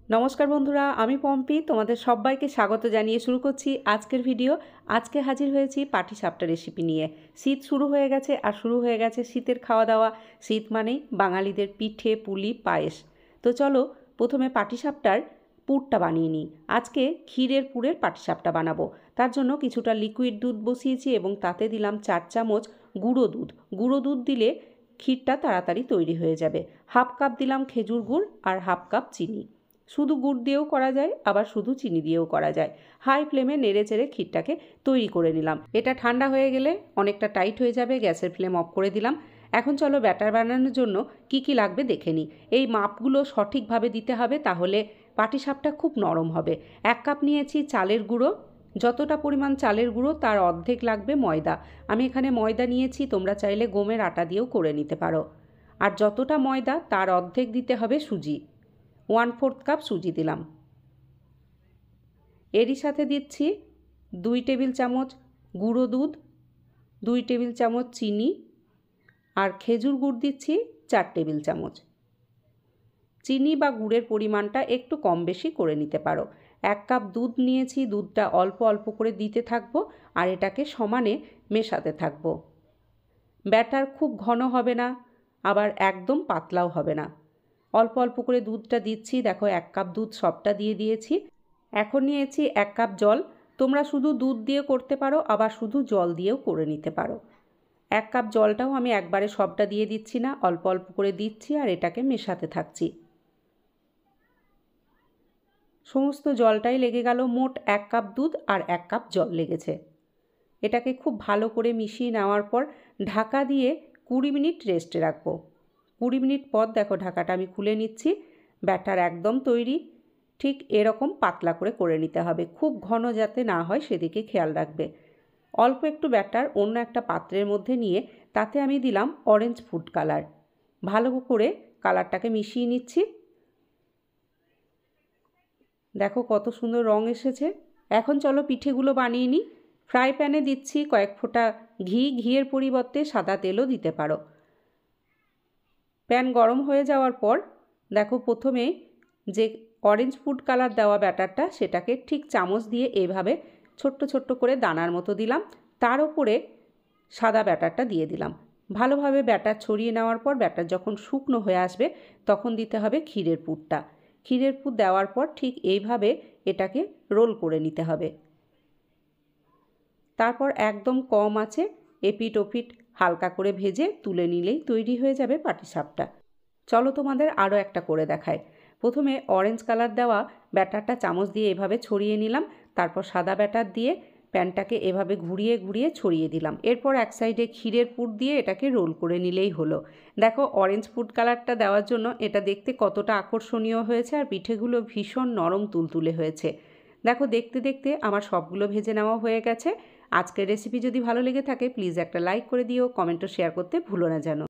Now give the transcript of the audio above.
নমস্কার বন্ধুরা, আমি পম্পি তোমাদের সবাইকে স্বাগত জানিয়ে শুরু করছি আজকের ভিডিও। আজকে হাজির হয়েছি পাটিসাপটা রেসিপি নিয়ে। শীত শুরু হয়ে গেছে আর শুরু হয়ে গেছে শীতের খাওয়া দাওয়া। শীত মানেই বাঙালিদের পিঠে, পুলি, পায়েস। তো চলো প্রথমে পাটিসাপটার পুরটা বানিয়ে নিই। আজকে ক্ষীরের পুরের পাটিসাপটা বানাবো। তার জন্য কিছুটা লিকুইড দুধ বসিয়েছি এবং তাতে দিলাম 4 চামচ গুঁড়ো দুধ। গুঁড়ো দুধ দিলে ক্ষীরটা তাড়াতাড়ি তৈরি হয়ে যাবে। হাফ কাপ দিলাম খেজুর গুড় আর হাফ কাপ চিনি। শুধু গুড় দিয়েও করা যায়, আবার শুধু চিনি দিয়েও করা যায়। হাই ফ্লেমে নেড়ে চেড়ে ক্ষীরটাকে তৈরি করে নিলাম। এটা ঠান্ডা হয়ে গেলে অনেকটা টাইট হয়ে যাবে, গ্যাসের ফ্লেম অফ করে দিলাম। এখন চলো ব্যাটার বানানোর জন্য কি কি লাগবে দেখে নিই। এই মাপগুলো সঠিকভাবে দিতে হবে, তাহলে পাটিসাপটা খুব নরম হবে। 1 কাপ নিয়েছি চালের গুঁড়ো। যতটা পরিমাণ চালের গুঁড়ো তার অর্ধেক লাগবে ময়দা। আমি এখানে ময়দা নিয়েছি, তোমরা চাইলে গমের আটা দিয়েও করে নিতে পারো। আর যতটা ময়দা তার অর্ধেক দিতে হবে সুজি। 1/4 কাপ সুজি দিলাম। এরই সাথে দিচ্ছি 2 টেবিল চামচ গুঁড়ো দুধ, 2 টেবিল চামচ চিনি আর খেজুর গুড় দিচ্ছি 4 টেবিল চামচ। চিনি বা গুড়ের পরিমাণটা একটু কম বেশি করে নিতে পারো। 1 কাপ দুধ নিয়েছি, দুধটা অল্প অল্প করে দিতে থাকবো আর এটাকে সমানে মেশাতে থাকবো। ব্যাটার খুব ঘন হবে না, আবার একদম পাতলাও হবে না। অল্প অল্প করে দুধটা দিচ্ছি। দেখো 1 কাপ দুধ সবটা দিয়ে দিয়েছি। এখন নিয়েছি 1 কাপ জল। তোমরা শুধু দুধ দিয়ে করতে পারো, আবার শুধু জল দিয়েও করে নিতে পারো। 1 কাপ জলটাও আমি একবারে সবটা দিয়ে দিচ্ছি না, অল্প অল্প করে দিচ্ছি আর এটাকে মেশাতে থাকছি। সমস্ত জলটাই লেগে গেল। মোট 1 কাপ দুধ আর 1 কাপ জল লেগেছে। এটাকে খুব ভালো করে মিশিয়ে নেওয়ার পর ঢাকা দিয়ে 20 মিনিট রেস্টে রাখবো। 20 মিনিট পর দেখো ঢাকাটা আমি খুলে নিচ্ছি। ব্যাটার একদম তৈরি। ঠিক এরকম পাতলা করে নিতে হবে, খুব ঘন যাতে না হয় সেদিকে খেয়াল রাখবে। অল্প একটু ব্যাটার অন্য একটা পাত্রের মধ্যে নিয়ে তাতে আমি দিলাম অরেঞ্জ ফুড কালার। ভালো করে কালারটাকে মিশিয়ে নিচ্ছি। দেখো কত সুন্দর রং এসেছে। এখন চলো পিঠেগুলো বানিয়ে নিই। ফ্রাই প্যানে দিচ্ছি কয়েক ফোঁটা ঘি। ঘিয়ের পরিবর্তে সাদা তেলও দিতে পারো। প্যান গরম হয়ে যাওয়ার পর দেখো প্রথমে যে অরেঞ্জ ফুড কালার দেওয়া ব্যাটারটা সেটাকে ঠিক চামচ দিয়ে এভাবে ছোট্ট ছোট্ট করে দানার মতো দিলাম। তার উপরে সাদা ব্যাটারটা দিয়ে দিলাম। ভালোভাবে ব্যাটার ছড়িয়ে নেওয়ার পর ব্যাটার যখন শুকনো হয়ে আসবে তখন দিতে হবে ক্ষীরের পুরটা। ক্ষীরের পুর দেওয়ার পর ঠিক এইভাবে এটাকে রোল করে নিতে হবে। তারপর একদম কম আঁচে এপিট ওপিট হালকা করে ভেজে তুলে নিলেই তৈরি হয়ে যাবে পাটিসাপটা। চলো তোমাদের আরও একটা করে দেখাই। প্রথমে অরেঞ্জ কালার দেওয়া ব্যাটারটা চামচ দিয়ে এভাবে ছড়িয়ে নিলাম। তারপর সাদা ব্যাটার দিয়ে প্যানটাকে এভাবে ঘুরিয়ে ঘুরিয়ে ছড়িয়ে দিলাম। এরপর এক সাইডে ক্ষীরের পুর দিয়ে এটাকে রোল করে নিলেই হলো। দেখো অরেঞ্জ ফুড কালারটা দেওয়ার জন্য এটা দেখতে কতটা আকর্ষণীয় হয়েছে আর পিঠেগুলো ভীষণ নরম তুলতুলে হয়েছে। দেখো দেখতে দেখতে আমার সবগুলো ভেজে নেওয়া হয়ে গেছে। আজকের রেসিপি যদি ভালো লেগে থাকে প্লিজ একটা লাইক করে দিও, কমেন্ট ও শেয়ার করতে ভুলো না যেন।